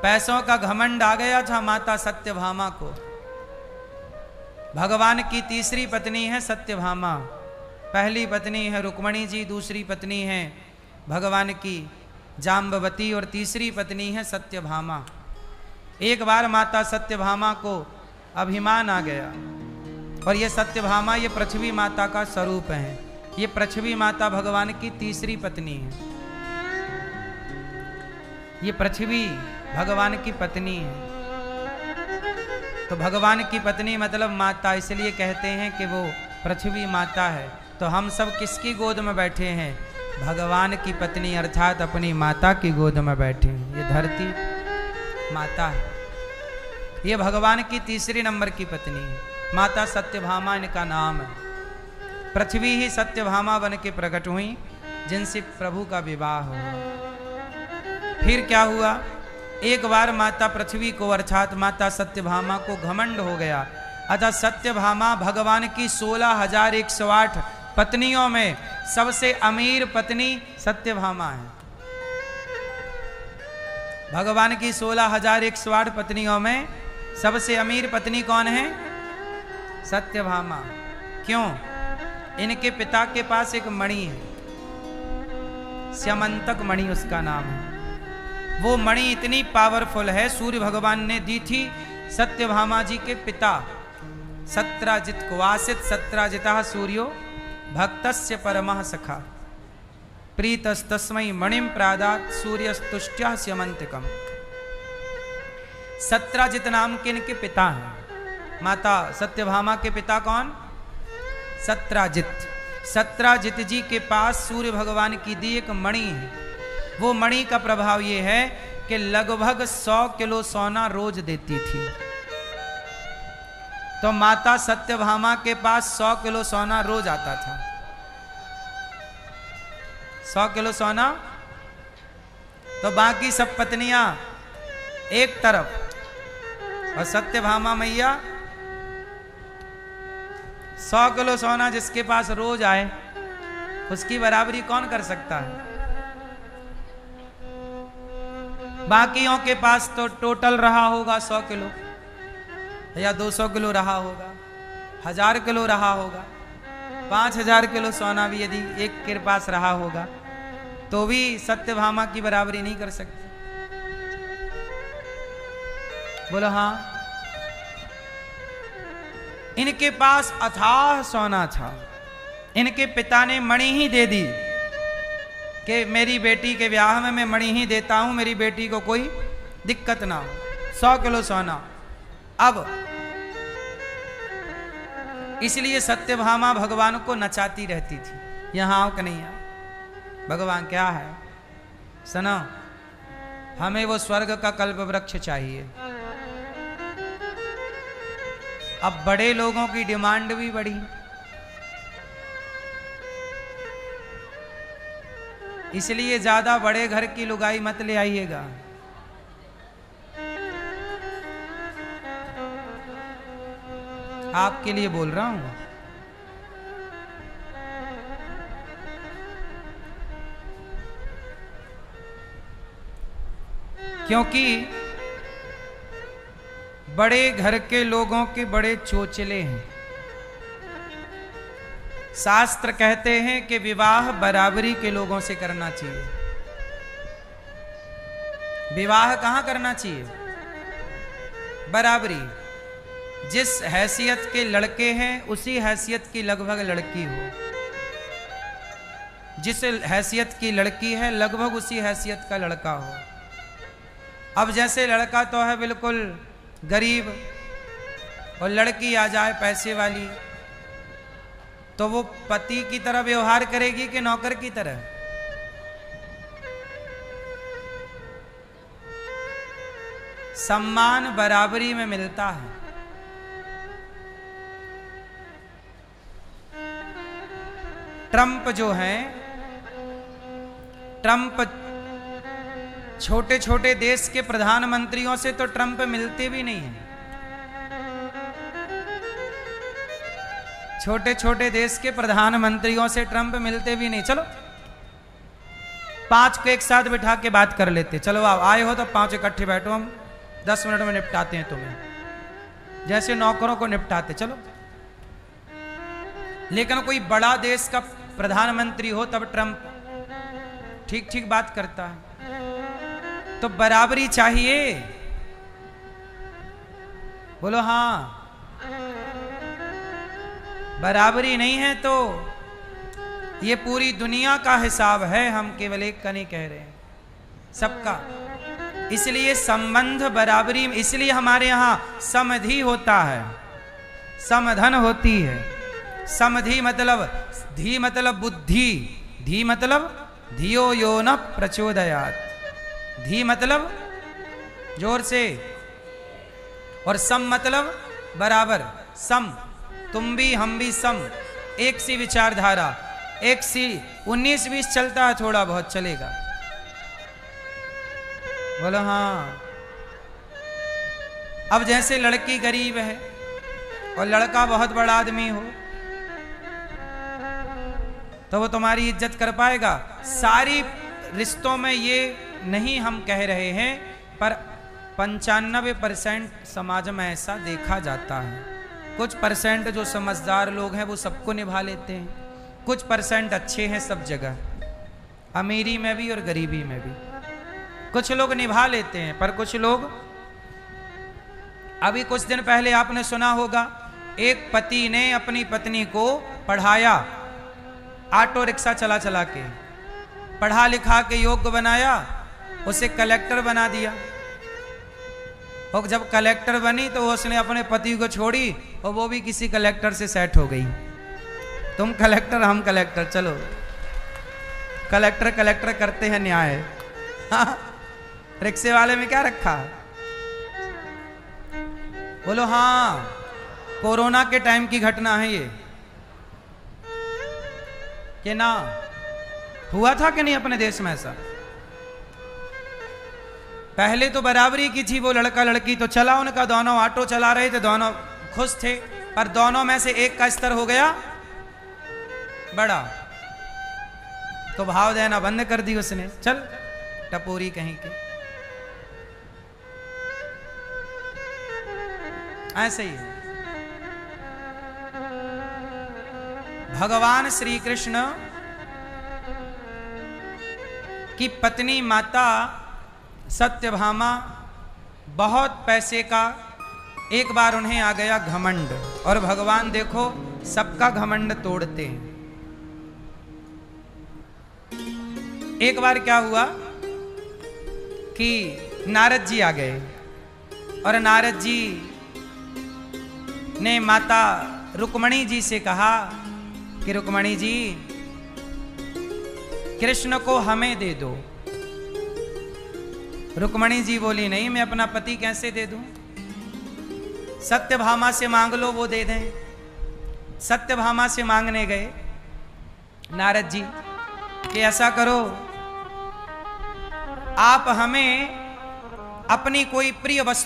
पैसों का घमंड आ गया था माता सत्यभामा को। भगवान की तीसरी पत्नी है सत्यभामा। पहली पत्नी है रुक्मणी जी, दूसरी पत्नी है भगवान की जाम्बवती और तीसरी पत्नी है सत्यभामा। एक बार माता सत्यभामा को अभिमान आ गया, और ये सत्यभामा ये पृथ्वी माता का स्वरूप है। ये पृथ्वी माता भगवान की तीसरी पत्नी है। ये पृथ्वी भगवान की पत्नी है। तो भगवान की पत्नी मतलब माता, इसलिए कहते हैं कि वो पृथ्वी माता है। तो हम सब किसकी गोद में बैठे हैं? भगवान की पत्नी अर्थात अपनी माता की गोद में बैठे हैं। ये धरती माता है, ये भगवान की तीसरी नंबर की पत्नी है। माता सत्यभामा इनका नाम है। पृथ्वी ही सत्यभामा बन के प्रकट हुई, जिनसे प्रभु का विवाह हुआ। फिर क्या हुआ? एक बार माता पृथ्वी को अर्थात माता सत्यभामा को घमंड हो गया। अतः सत्यभामा भगवान की 16,108 पत्नियों में सबसे अमीर पत्नी सत्यभामा है। भगवान की 16,108 पत्नियों में सबसे अमीर पत्नी कौन है? सत्यभामा। क्यों? इनके पिता के पास एक मणि है, स्यमंतक मणि उसका नाम है। वो मणि इतनी पावरफुल है, सूर्य भगवान ने दी थी सत्यभामा जी के पिता सत्राजित को। आसित सत्राजिता सूर्यो भक्तस्य परमः सखा प्रीतस्तस्मै मणिं प्रादात् सूर्यस्तुष्ट्या स्यमंतकम। सत्राजित नाम के इनके पिता हैं। माता सत्यभामा के पिता कौन? सत्राजित। सत्राजित जी के पास सूर्य भगवान की दी एक मणि है। वो मणि का प्रभाव ये है कि लगभग 100 किलो सोना रोज देती थी। तो माता सत्यभामा के पास 100 किलो सोना रोज आता था। 100 किलो सोना। तो बाकी सब पत्नियां एक तरफ और सत्यभामा मैया 100 किलो सोना जिसके पास रोज आए, उसकी बराबरी कौन कर सकता है? बाकियों के पास तो टोटल रहा होगा 100 किलो या 200 किलो रहा होगा, 1000 किलो रहा होगा, 5000 किलो सोना भी यदि एक के पास रहा होगा तो भी सत्यभामा की बराबरी नहीं कर सकते। बोलो हाँ। इनके पास अथाह सोना था। इनके पिता ने मणि ही दे दी कि मेरी बेटी के ब्याह में मैं मणि ही देता हूं, मेरी बेटी को कोई दिक्कत ना हो। 100 किलो सोना। अब इसलिए सत्यभामा भगवान को नचाती रहती थी, यहां आओ कन्हैया। भगवान क्या है? सुनो, हमें वो स्वर्ग का कल्प वृक्ष चाहिए। अब बड़े लोगों की डिमांड भी बढ़ी। इसलिए ज्यादा बड़े घर की लुगाई मत ले आइएगा। आपके लिए बोल रहा हूं। क्योंकि बड़े घर के लोगों के बड़े चोचले हैं। शास्त्र कहते हैं कि विवाह बराबरी के लोगों से करना चाहिए। विवाह कहां करना चाहिए? बराबरी। जिस हैसियत के लड़के हैं उसी हैसियत की लगभग लड़की हो, जिस हैसियत की लड़की है लगभग उसी हैसियत का लड़का हो। अब जैसे लड़का तो है बिल्कुल गरीब और लड़की आ जाए पैसे वाली, तो वो पति की तरह व्यवहार करेगी कि नौकर की तरह? सम्मान बराबरी में मिलता है। ट्रंप जो हैं, ट्रंप छोटे छोटे देश के प्रधानमंत्रियों से तो ट्रंप मिलते भी नहीं हैं। छोटे छोटे देश के प्रधानमंत्रियों से ट्रंप मिलते भी नहीं। चलो 5 को एक साथ बिठा के बात कर लेते, चलो आप आए हो तो 5 इकट्ठे बैठो, हम 10 मिनट में निपटाते हैं तुम्हें, जैसे नौकरों को निपटाते, चलो। लेकिन कोई बड़ा देश का प्रधानमंत्री हो तब ट्रंप ठीक ठीक बात करता है। तो बराबरी चाहिए, बोलो हाँ। बराबरी नहीं है तो ये पूरी दुनिया का हिसाब है, हम केवल एक का नहीं कह रहे हैं, सबका। इसलिए संबंध बराबरी, इसलिए हमारे यहां समधि होता है, समधन होती है। समधि मतलब, धी मतलब बुद्धि, धी मतलब धियो यो न प्रचोदयात्, धी मतलब जोर से, और सम मतलब बराबर, सम, तुम भी हम भी सम, एक सी विचारधारा, एक सी। 19-20 चलता है, थोड़ा बहुत चलेगा, बोलो हाँ। अब जैसे लड़की गरीब है और लड़का बहुत बड़ा आदमी हो, तो वो तुम्हारी इज्जत कर पाएगा? सारी रिश्तों में ये नहीं हम कह रहे हैं, पर 95% समाज में ऐसा देखा जाता है। कुछ परसेंट जो समझदार लोग हैं वो सबको निभा लेते हैं, कुछ परसेंट अच्छे हैं सब जगह, अमीरी में भी और गरीबी में भी कुछ लोग निभा लेते हैं, पर कुछ लोग, अभी कुछ दिन पहले आपने सुना होगा, एक पति ने अपनी पत्नी को पढ़ाया, ऑटो रिक्शा चला चला के पढ़ा लिखा के योग्य बनाया, उसे कलेक्टर बना दिया। और जब कलेक्टर बनी तो उसने अपने पति को छोड़ी और वो भी किसी कलेक्टर से सेट हो गई। तुम कलेक्टर हम कलेक्टर, चलो कलेक्टर कलेक्टर करते हैं न्याय। हाँ, रिक्शे वाले में क्या रखा? बोलो हाँ, कोरोना के टाइम की घटना है ये, कि ना हुआ था कि नहीं अपने देश में ऐसा? पहले तो बराबरी की थी, वो लड़का लड़की तो चला उनका, दोनों ऑटो चला रहे थे, दोनों खुश थे, पर दोनों में से एक का स्तर हो गया बड़ा, तो भाव देना बंद कर दी उसने, चल टपोरी कहीं की। ऐसे ही भगवान श्री कृष्ण की पत्नी माता सत्यभामा, बहुत पैसे का एक बार उन्हें आ गया घमंड, और भगवान देखो सबका घमंड तोड़ते हैं। एक बार क्या हुआ कि नारद जी आ गए, और नारद जी ने माता रुक्मणी जी से कहा कि रुक्मणी जी, कृष्ण को हमें दे दो। रुक्मणी जी बोली, नहीं, मैं अपना पति कैसे दे दूं? सत्यभामा से मांग लो, वो दे दें। सत्यभामा से मांगने गए नारद जी कि ऐसा करो, आप हमें अपनी कोई प्रिय वस्तु